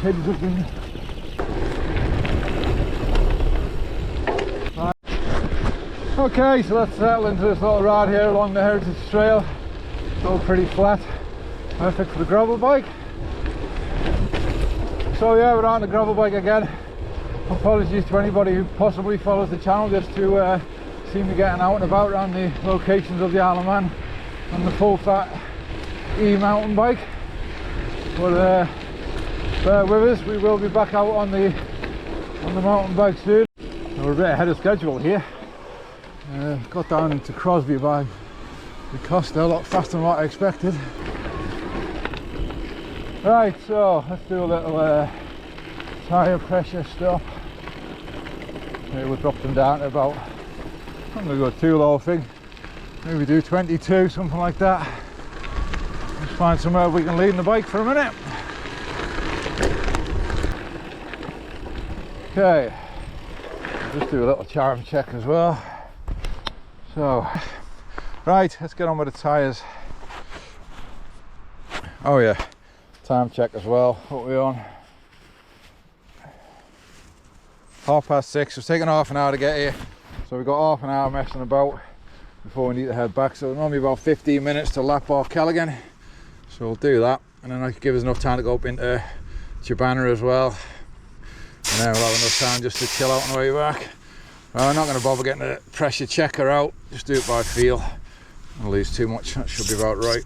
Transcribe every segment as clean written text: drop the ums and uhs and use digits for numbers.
kids have been. Right. Okay, so let's settle into this little ride here along the Heritage Trail. It's all pretty flat, perfect for the gravel bike. So yeah, we're on the gravel bike again. Apologies to anybody who possibly follows the channel just to see me getting out and about around the locations of the Isle of Man on the full fat mountain bike. But bear with us, we will be back out on the mountain bike soon. We're a bit ahead of schedule here. Got down into Crosby by the Costa a lot faster than what I expected. Right, so let's do a little tyre pressure stop. Maybe we'll drop them down to about, I'm going to go too low, I think. Maybe do 22, something like that. Let's find somewhere we can lean the bike for a minute. Okay, I'll just do a little charm check as well. So, right, let's get on with the tyres. Oh yeah, time check as well. What are we on? 6:30. It's taken half an hour to get here, so we've got half an hour messing about before we need to head back. So normally about 15 minutes to lap off Callaghan, so we'll do that, and then that give us enough time to go up into Chibana as well, and then we'll have enough time just to chill out on the way back. Well, I'm not going to bother getting a pressure checker out, just do it by feel. I'll lose too much, that should be about right.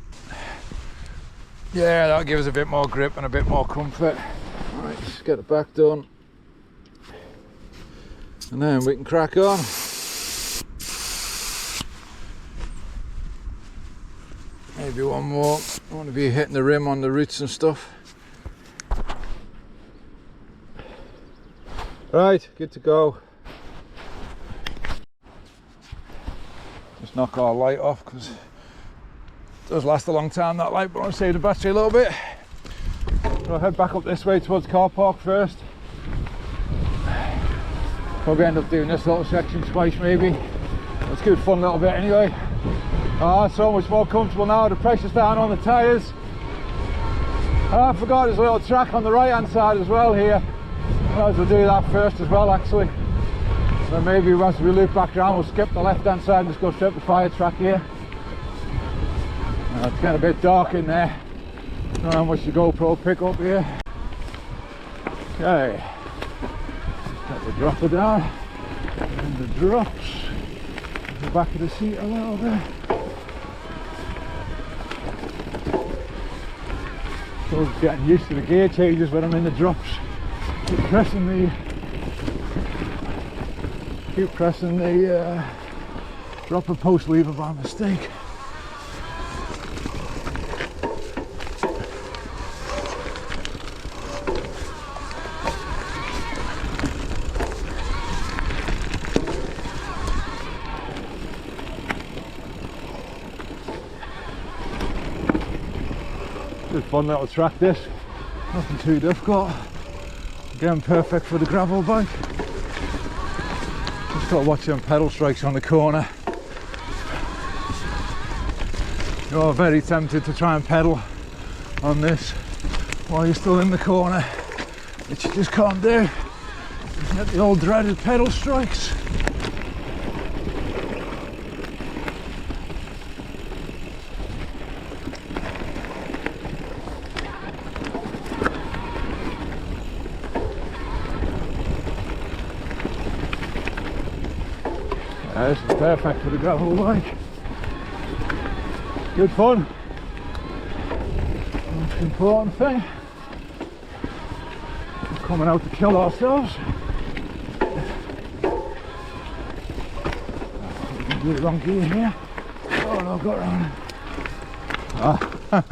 Yeah, that'll give us a bit more grip and a bit more comfort. Alright, just get the back done, and then we can crack on. Maybe one more. I want to be hitting the rim on the roots and stuff. Right, good to go. Just knock our light off because it does last a long time, that light, but I want to save the battery a little bit. So I'll head back up this way towards car park first. Probably end up doing this little section twice maybe. It's a good fun little bit anyway. Oh, so much more comfortable now, the pressure's down on the tyres. I forgot there's a little track on the right hand side as well here. Might as well do that first as well actually. So maybe once we loop back around we'll skip the left hand side and just go straight to the fire track here. It's getting a bit dark in there. Don't know how much the GoPro pick up here. Okay. Get the dropper down, and the drops, the back of the seat a little bit. So getting used to the gear changes when I'm in the drops. Keep pressing the dropper post lever by mistake. Good fun little track this, nothing too difficult. Again, perfect for the gravel bike. Just got to watch them pedal strikes on the corner. You're very tempted to try and pedal on this while you're still in the corner, which you just can't do. You get the old dreaded pedal strikes. This is perfect for the gravel bike. Good fun. That's the important thing. We're coming out to kill ourselves. We can do the wrong gear here. Oh no, I've got it wrong.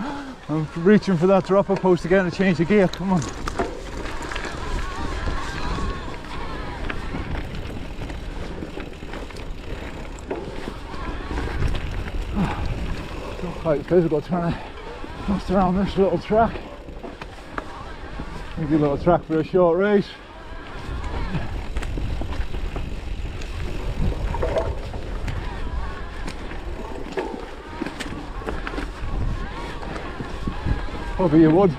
I'm reaching for that dropper post again to change the gear. Come on. Quite physical trying to bust around this little track. Maybe a little track for a short race. Probably you would.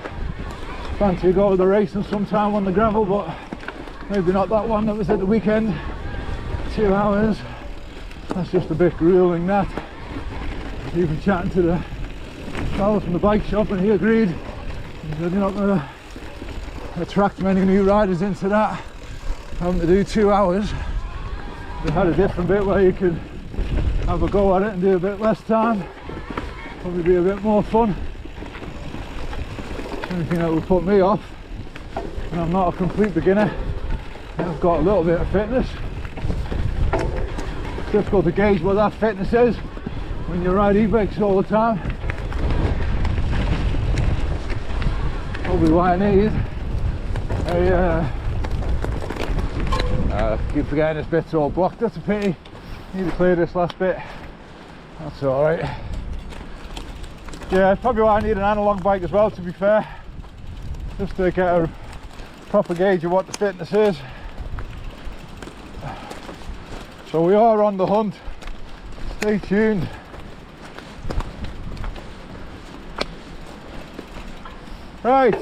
fancy go to the racing sometime on the gravel, but maybe not that one that was at the weekend. 2 hours, that's just a bit grueling, that. Even chatting to the fellow from the bike shop, and he agreed. He said you're not going to attract many new riders into that, having to do 2 hours. They had a different bit where you could have a go at it and do a bit less time, probably be a bit more fun. Anything that would put me off, and I'm not a complete beginner, I've got a little bit of fitness. It's difficult to gauge what that fitness is when you ride e-bikes all the time. Probably why I need I keep forgetting this bit's all blocked, that's a pity. Need to clear this last bit. That's alright. Yeah, it's probably why I need an analog bike as well, to be fair. Just to get a proper gauge of what the fitness is. So we are on the hunt. Stay tuned. Right.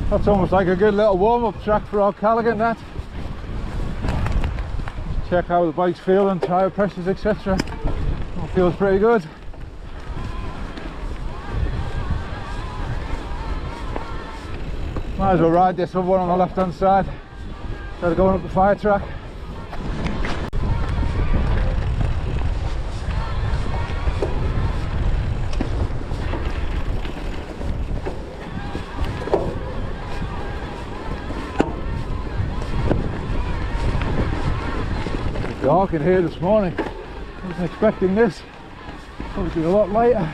That's almost like a good little warm-up track for our Callaghan, that. Check how the bike's feeling, tyre pressures, etc. All feels pretty good. Might as well ride this other one on the left hand side instead of going up the fire track. Dark in here this morning. I wasn't expecting this. Probably be a lot lighter.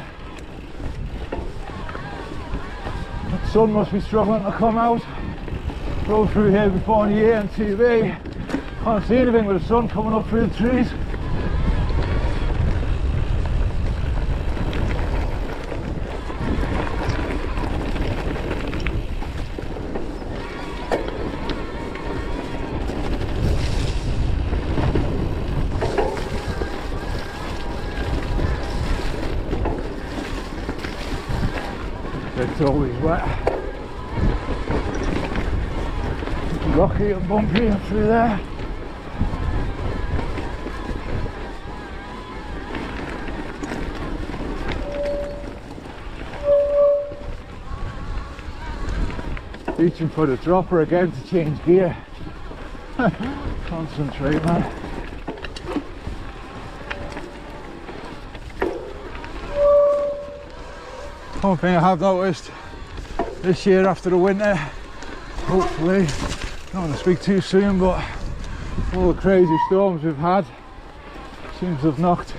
The sun must be struggling to come out. Drove through here before on the IOM-EMTB. Can't see anything with the sun coming up through the trees. It's always wet. Rocky and bumpy up through there. Reaching for the dropper again to change gear. Concentrate, man. One thing I have noticed this year after the winter, hopefully, don't want to speak too soon, but all the crazy storms we've had seems to have knocked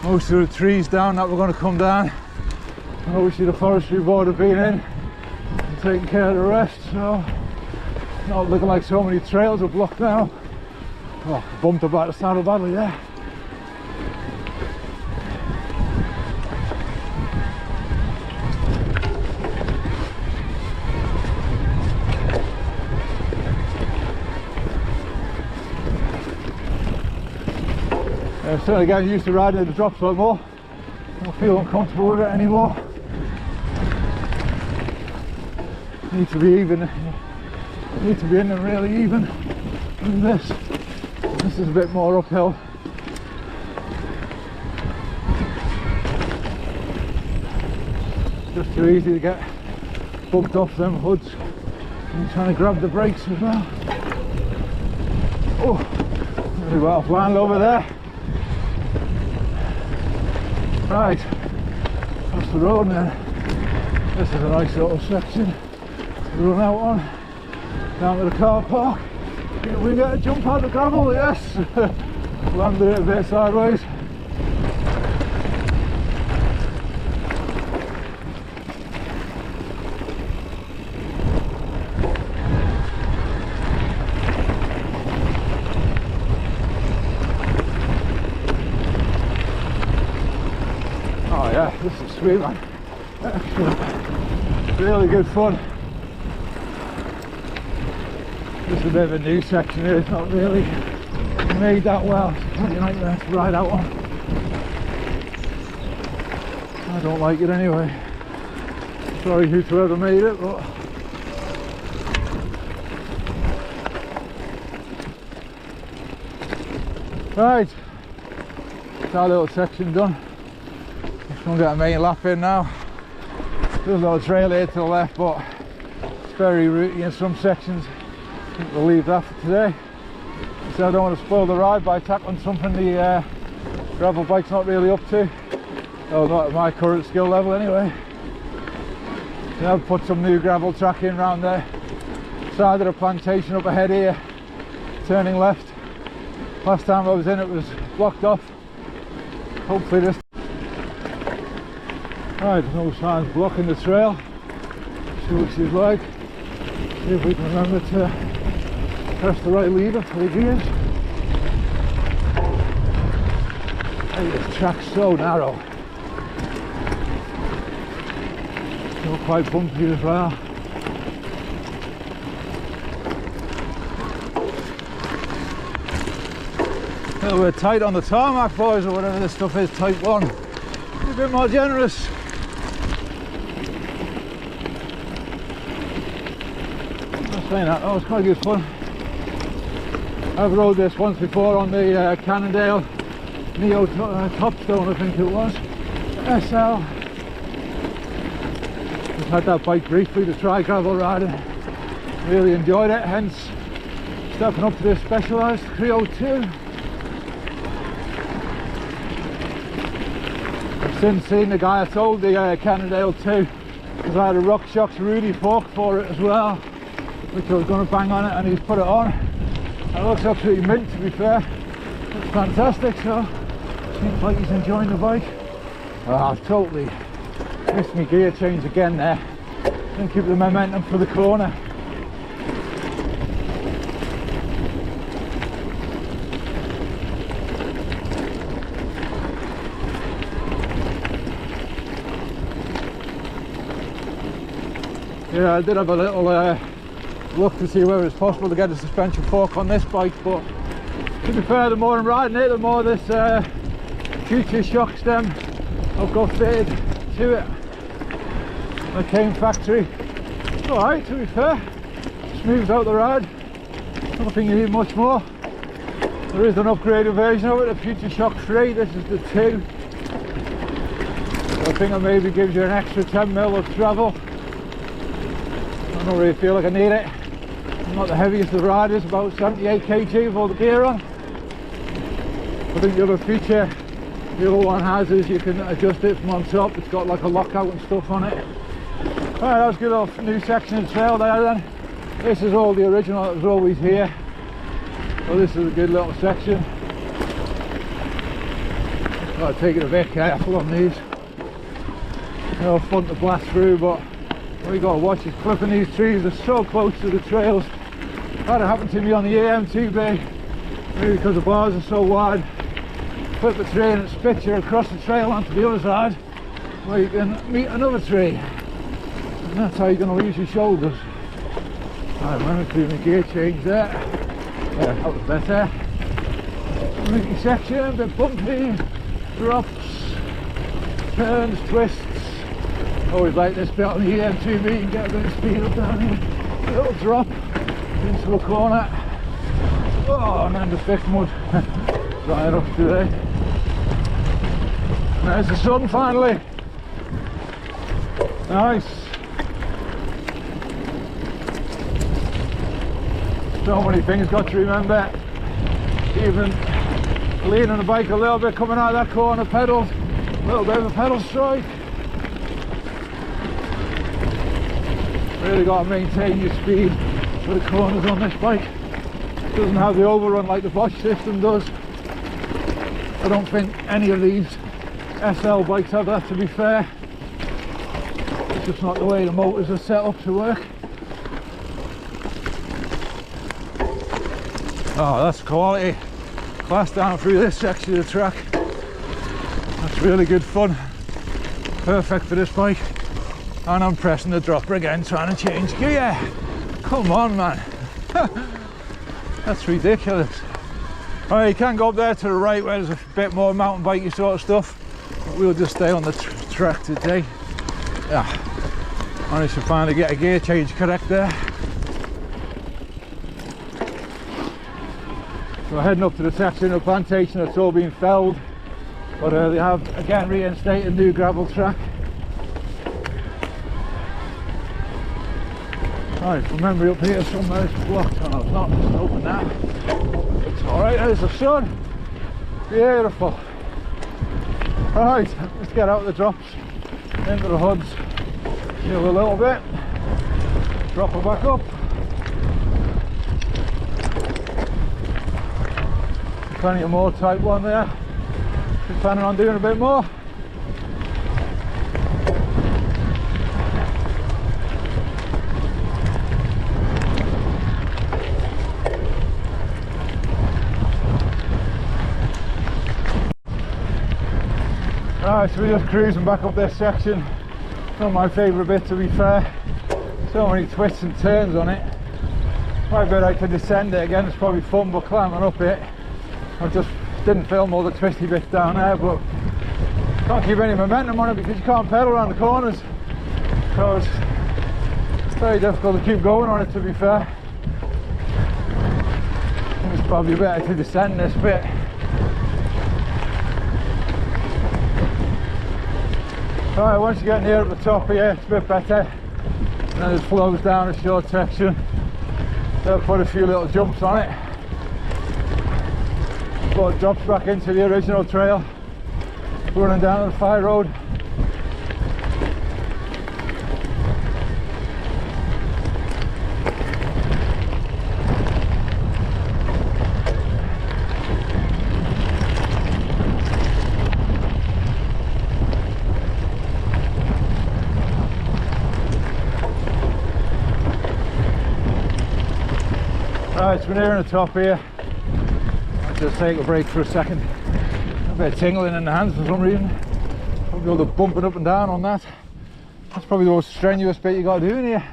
most of the trees down that were going to come down. And obviously the forestry board have been in and taking care of the rest, so not looking like so many trails are blocked now. Oh, bumped about the saddle badly there. I'm certainly getting used to riding at the drops a lot more. I don't feel uncomfortable with it anymore. Need to be even. Need to be in them really even. And this is a bit more uphill. Just too easy to get bumped off them hoods. I'm trying to grab the brakes as well. Oh, really well planned over there. Right, across the road now. This is a nice little section to run out on, down to the car park. We get a jump out of the gravel, yes! Landed it a bit sideways. Oh yeah, this is sweet, man. Excellent. Really good fun. This is a bit of a new section here, it's not really made that well. It's pretty nightmare to ride out on. I don't like it anyway. Sorry whoever made it, but right, that's our little section done. Just gonna get a main lap in now. There's a little trail here to the left, but it's very rooty in some sections. I think we'll leave that for today. So I don't want to spoil the ride by tackling something the gravel bike's not really up to. Oh, not at my current skill level anyway. So I've put some new gravel track in around there. Side of the plantation up ahead here, turning left. Last time I was in it was blocked off. Hopefully this... Right, there's no signs blocking the trail. See what she's like. See if we can remember to press the right lever for the gears. Hey, this track's so narrow. Still quite bumpy as well. A little bit tight on the tarmac, boys, or whatever this stuff is, type 1. A bit more generous. I'm saying that, oh, it's quite good fun. I've rode this once before on the Cannondale Neo Topstone, I think it was, SL. Just had that bike briefly to try gravel riding. Really enjoyed it, hence stepping up to this Specialized 302. I've since seen the guy I sold the Cannondale to, because I had a RockShox Rudy fork for it as well, which I was going to bang on it, and he's put it on. It looks absolutely mint, to be fair. It's fantastic, so seems like he's enjoying the bike. Oh, I've totally missed my gear change again there. Didn't keep the momentum for the corner. Yeah, I did have a little look to see whether it's possible to get a suspension fork on this bike, but to be fair, the more I'm riding it, the more this future shock stem I've got fitted to it. I came factory. It's alright, to be fair. Smooths out the ride. I don't think you need much more. There is an upgraded version of it, a Future Shock 3. This is the 2. I think it maybe gives you an extra 10mm of travel. I don't really feel like I need it. I'm not the heaviest of riders, about 78 kg with all the gear on. I think the other feature the other one has is you can adjust it from on top. It's got like a lockout and stuff on it. Alright, that was a good little new section of trail there then. This is all the original that was always here. So this is a good little section. I'll take it a bit careful on these. They're fun to blast through, but what you got to watch is clipping these trees. They're so close to the trails. That happened to me on the IOM-EMTB, maybe because the bars are so wide. Clip the tree and it spits you across the trail onto the other side, where you can meet another tree. And that's how you're going to lose your shoulders. I remember doing the gear change there. Yeah, that was better. Rooty section, a bit bumpy, drops, turns, twists. Always like this bit on the EMTB, you can get a bit of speed up down here. A little drop into a corner. Oh, and then the thick mud drying up today. There's the sun finally. Nice. So many things got to remember. Even leaning the bike a little bit, coming out of that corner, pedals, a little bit of a pedal strike. Really got to maintain your speed for the corners on this bike. It doesn't have the overrun like the Bosch system does. I don't think any of these SL bikes have that, to be fair. It's just not the way the motors are set up to work. Oh, that's quality. Class down through this section of the track. That's really good fun. Perfect for this bike. And I'm pressing the dropper again, trying to change gear. Come on, man. That's ridiculous. Alright, you can go up there to the right where there's a bit more mountain bikey sort of stuff, but we'll just stay on the track today. Yeah, Managed to finally get a gear change correct there. So we're heading up to the section of plantation that's all been felled, but they have again reinstated new gravel track. Right, from memory up here somewhere it's blocked. Oh no, it's not. It's open now. It's alright, there's the sun. Beautiful. Right, let's get out of the drops, into the hoods, chill a little bit, drop her back up. Plenty of more type 1 there. Just planning on doing a bit more. Right, so we're just cruising back up this section. Not my favourite bit, to be fair. So many twists and turns on it. Quite a bit I could descend it again. It's probably fun, but climbing up it, I just didn't film all the twisty bits down there, but can't keep any momentum on it because you can't pedal around the corners. So it's very difficult to keep going on it, to be fair. It's probably better to descend this bit. Right, once you get near at the top here, it's a bit better. And then it flows down a short section. They'll put a few little jumps on it. But it drops back into the original trail, running down the fire road. Right, so we're nearing the top here. I'll just take a break for a second. A bit of tingling in the hands for some reason. Probably all the bumping up and down on that. That's probably the most strenuous bit you got to do in here.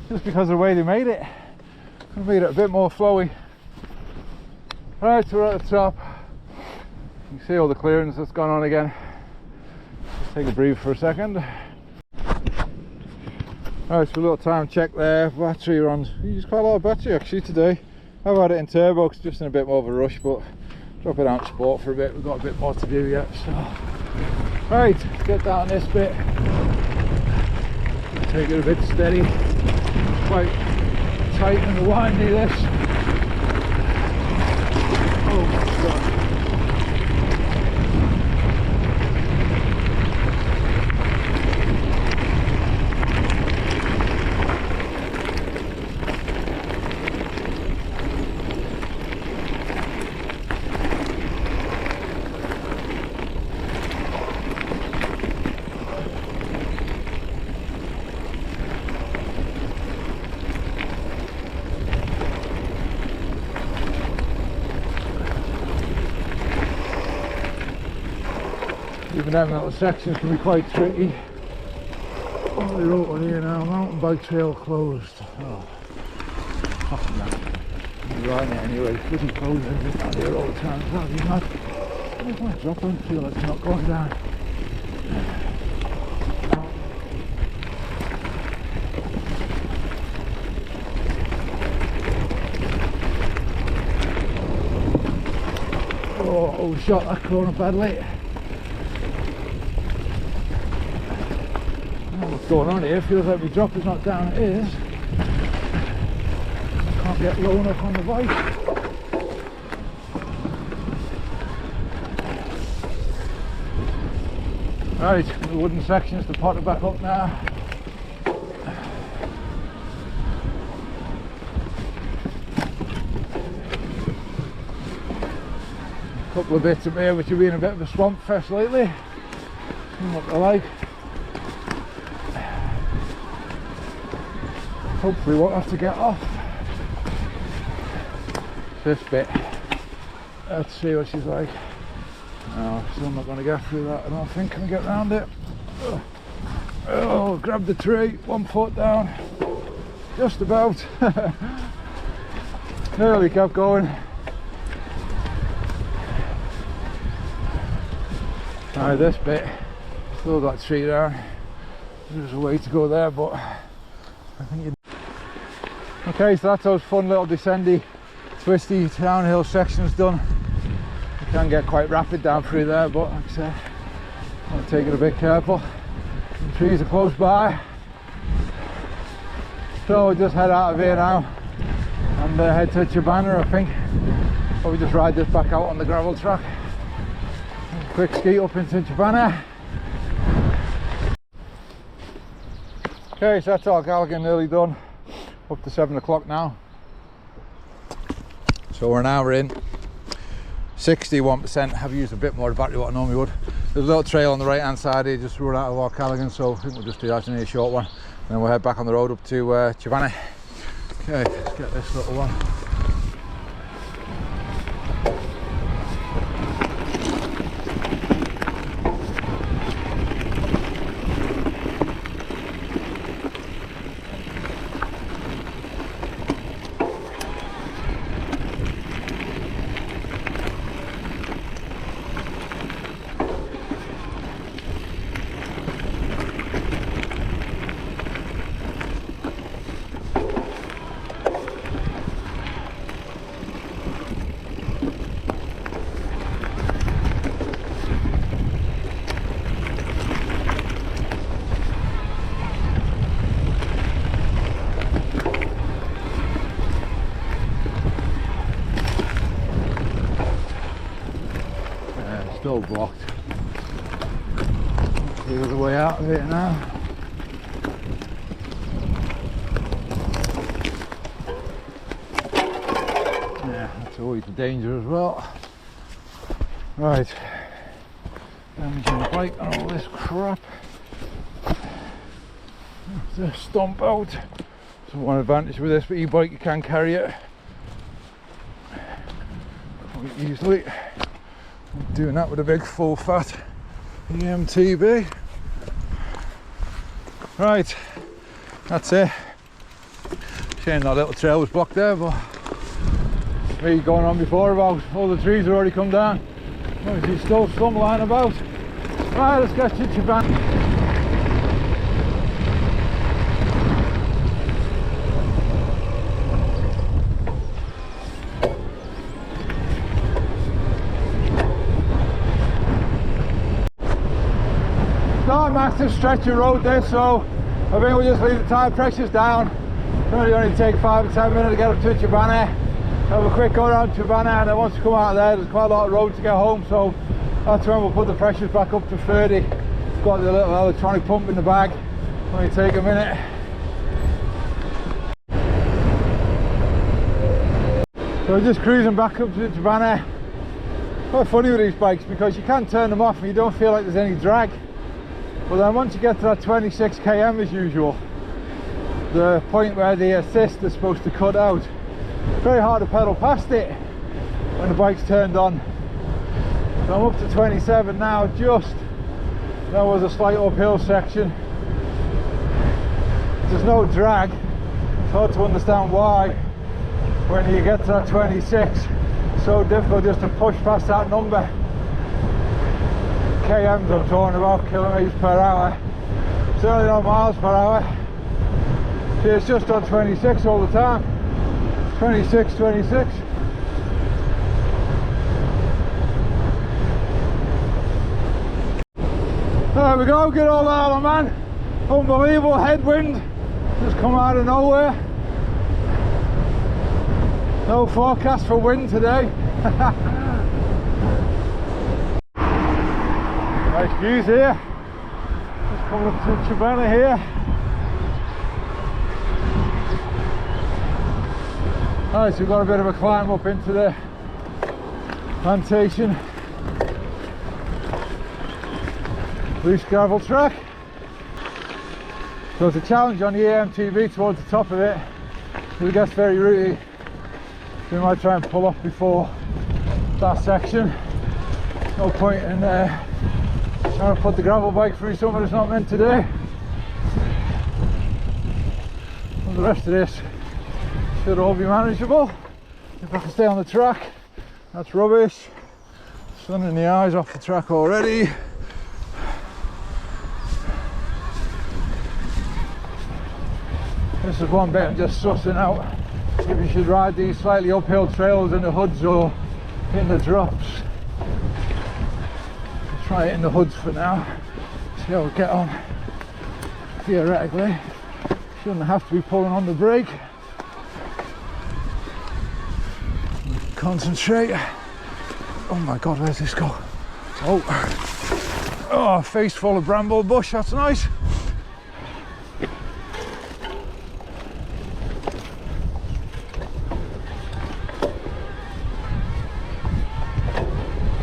Just because of the way they made it. Could have made it a bit more flowy. Right, so we're at the top. You can see all the clearance that's gone on again. Just take a breathe for a second. Right, so a little time check there. Battery runs. We used quite a lot of battery actually today. I've had it in turbo because just in a bit more of a rush, but drop it down to sport for a bit. We've got a bit more to do yet. So, right, get down this bit. Take it a bit steady. Quite tight and windy this. Oh my god. Even them little sections can be quite tricky. Oh, they wrote on here now, mountain bike trail closed. Oh, fucking that. I'm riding it anyway, bloody closed everything down here all the time. That'd be mad. Where's my drop? I feel like it's not going down. Oh, shot that corner badly. What's going on here? Feels like my drop is not down. It is. Can't get low enough on the bike. Right, the wooden sections to pot it back up now. A couple of bits up here which have been a bit of a swamp fest lately. What I like. Hopefully won't have to get off. This bit, let's see what she's like. No, still not going to get through that. I don't think I can get around it. Oh, grab the tree, 1 foot down, just about. Nearly kept going. Now this bit, still got tree down. There's a way to go there, but I think you... Okay, so that's those fun little descendy, twisty downhill sections done. You can get quite rapid down through there, but like I said, I'll take it a bit careful. The trees are close by. So we'll just head out of here now and head to Chibana, I think. Or we just ride this back out on the gravel track. Quick ski up into Chibana. Okay, so that's all Galligan nearly done. Up to 7 o'clock now. So we're in 61%. Have used a bit more battery what I normally would. There's a little trail on the right hand side here, just run out of our Callaghan, so I think we'll just do that in a short one. And then we'll head back on the road up to Chivana. Okay, let's get this little one. Still blocked. The other way out of it now. Yeah, that's always the danger as well. Right, damaging the bike and all this crap. Just stomp out. So one advantage with this e-bike, you can carry it quite easily. Doing that with a big full fat EMTB. Right, that's it. Shame that little trail was blocked there, but me going on before about all the trees have already come down. Obviously still some lying about. Right, let's get to Chibana. Not a massive stretch of road there, so I think we'll just leave the tyre pressures down. It'll only take 5 or 10 minutes to get up to Chibana. Have a quick go around Chibana, and then once we come out of there's quite a lot of road to get home, so that's when we'll put the pressures back up to 30. Got the little electronic pump in the bag. Only take a minute. So we're just cruising back up to Chibana. Quite funny with these bikes because you can turn them off and you don't feel like there's any drag. But then once you get to that 26 km as usual, the point where the assist is supposed to cut out, it's very hard to pedal past it when the bike's turned on. So I'm up to 27 now, just there was a slight uphill section. There's no drag. It's hard to understand why when you get to that 26 it's so difficult just to push past that number. KMs I'm talking about, kilometers per hour, certainly not miles per hour. See, it's just on 26 all the time. 26, 26. There we go, good old Isle of Man. Unbelievable headwind, just come out of nowhere. No forecast for wind today. Nice views here. Just coming up to Chibana here. Alright, so we've got a bit of a climb up into the plantation. Loose gravel track. So it's a challenge on the IOM-EMTB towards the top of it. It gets very rooty. So we might try and pull off before that section. No point in trying to put the gravel bike through something that's not meant to do. And the rest of this should all be manageable if I can stay on the track. That's rubbish. Sun in the eyes off the track already. This is one bit I'm just sussing out if you should ride these slightly uphill trails in the hoods or in the drops. I'll try it in the hoods for now, see how we get on. Theoretically, shouldn't have to be pulling on the brake. Concentrate. Oh my god, where's this go? Oh, a face full of bramble bush, that's nice.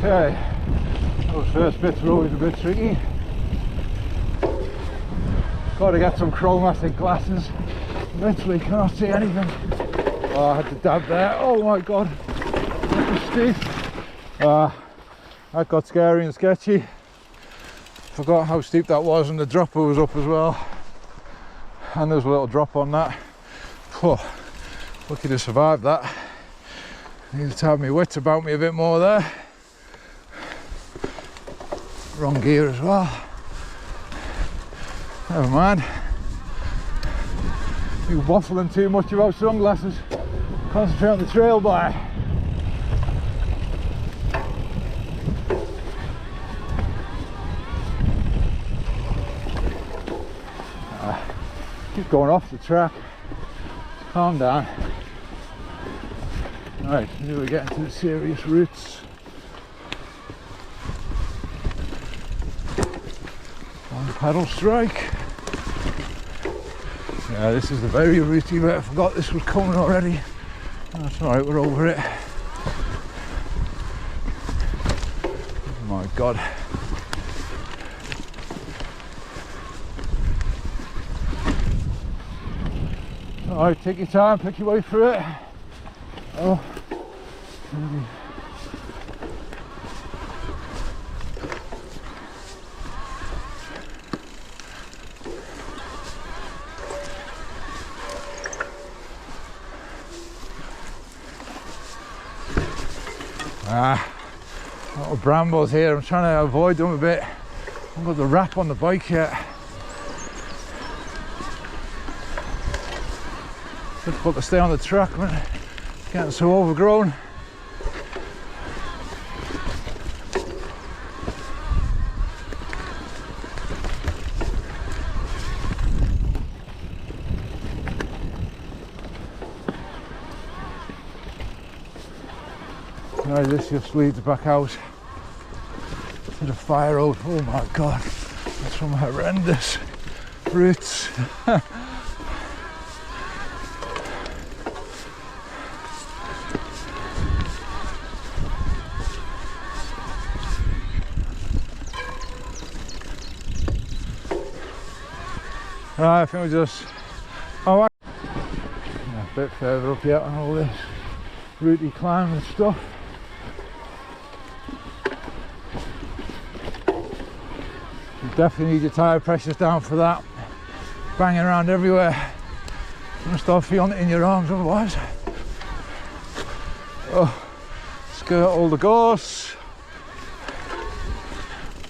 Okay, those first bits are always a bit tricky. Got to get some chromatic glasses. Literally can't see anything. Oh, I had to dab there. Oh my god, that was steep. That got scary and sketchy. Forgot how steep that was, and the dropper was up as well. And there was a little drop on that. Oh, lucky to survive that. Needed to have my wits about me a bit more there. Wrong gear as well. Never mind. You waffling too much about sunglasses. Concentrate on the trail, boy. Keep going off the track. Calm down. Right, here we get into the serious roots. One pedal strike. Yeah, this is the very rooty bit. I forgot this was coming already. That's alright, we're over it. Oh my god. Alright, take your time, pick your way through it. Oh, maybe. A lot of brambles here. I'm trying to avoid them a bit. I haven't got the wrap on the bike yet. Difficult to stay on the track when it's getting so overgrown. Now this just leads back out to the fire road. Oh my god, that's some horrendous roots. Right, I think we just, oh, a bit further up yet on all this rooty climb and stuff. You definitely need your tyre pressures down for that. Banging around everywhere. You're gonna start feeling it in your arms otherwise. Oh, skirt all the gorse.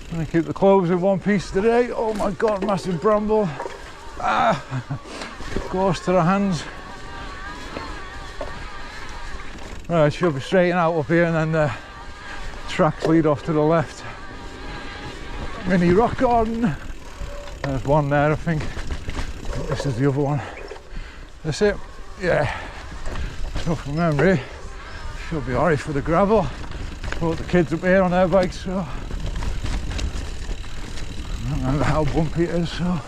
I'm gonna keep the clothes in one piece today. Oh my god, massive bramble. Gorse to the hands. Right, should be straighten out up here, and then the tracks lead off to the left. Mini rock garden. There's one there, I think. This is the other one. That's it. Yeah. So from memory, should be alright for the gravel. Brought the kids up here on their bikes, so I don't remember how bumpy it is, so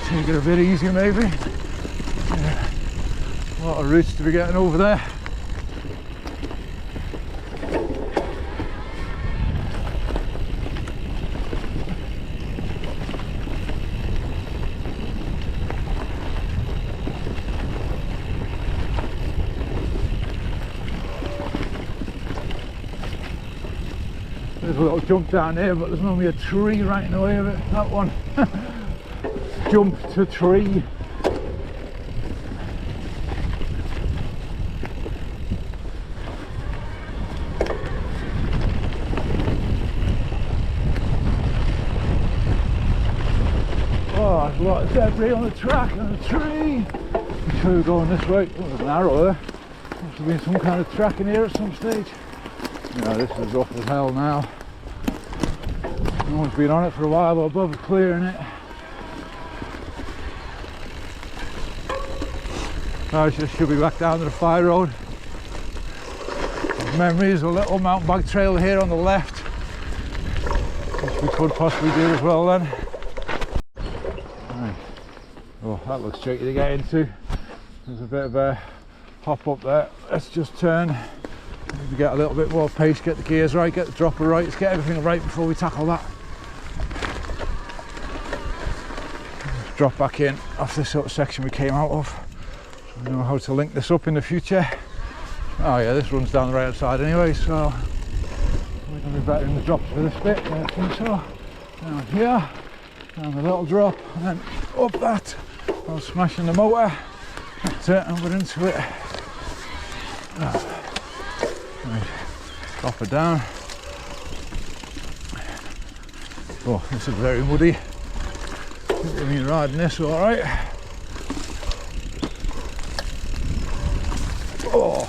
take it a bit easy maybe. Yeah. A lot of roots to be getting over there. There's a little jump down here, but there's normally a tree right in the way of it. That one. Jump to tree. Oh, a lot of debris on the track and a tree. I'm sure we're going this way. Oh, there's an arrow there. Must have been some kind of track in here at some stage. Yeah, this is rough as hell now. No one's been on it for a while, but above are clearing it. I should be back down to the fire road. Memories, a little mountain bike trail here on the left, which we could possibly do as well then. Right. Oh, that looks tricky to get into. There's a bit of a hop up there. Let's just turn. Maybe get a little bit more pace, get the gears right, get the dropper right. Let's get everything right before we tackle that. Drop back in off this sort of section we came out of. I know how to link this up in the future. Oh yeah, this runs down the right hand side anyway, so we're going to be better in the drops for this bit. Yeah, I think so. Down here, down the little drop, and then up that. I was smashing the motor. That's it, and we're into it. Oh. Right. Drop it down. Oh, this is very muddy. I've been riding this all right. Oh,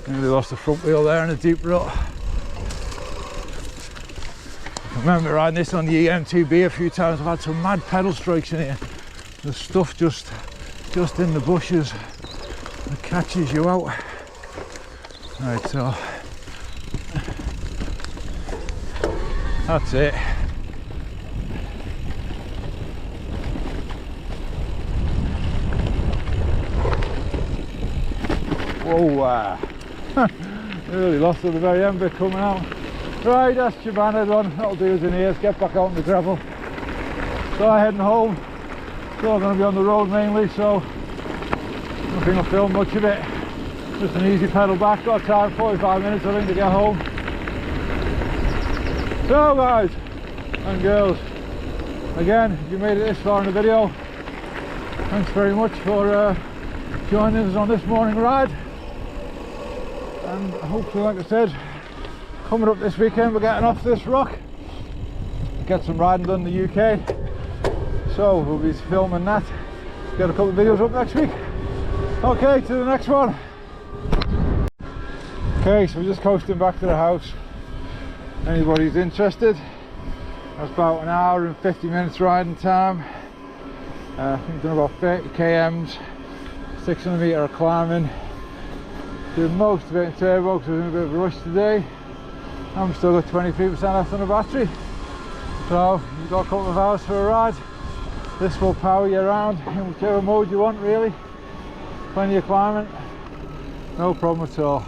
nearly lost the front wheel there in a deep rut. I remember riding this on the EMTB a few times. I've had some mad pedal strikes in here. The stuff just in the bushes that catches you out. Right, so that's it. Whoa, really lost at the very end bit coming out. Right, that's Chibana done. That'll do us in here. Let's get back out on the gravel. So I'm heading home. Still going to be on the road mainly, so I don't think I'll film much of it. Just an easy pedal back. Got time, 45 minutes I think to get home. So guys and girls, again, if you made it this far in the video, thanks very much for joining us on this morning ride. And hopefully, like I said, coming up this weekend we're getting off this rock, get some riding done in the UK, so we'll be filming that, get a couple of videos up next week. Okay, to the next one. Okay, so we're just coasting back to the house. Anybody who's interested, that's about an hour and 50 minutes riding time. I think done about 30 kms, 600 metre of climbing. Doing most of it in turbo because I was in a bit of a rush today. I'm still got 23% left on the battery, so you've got a couple of hours for a ride. This will power you around in whichever mode you want really. Plenty of climbing, no problem at all.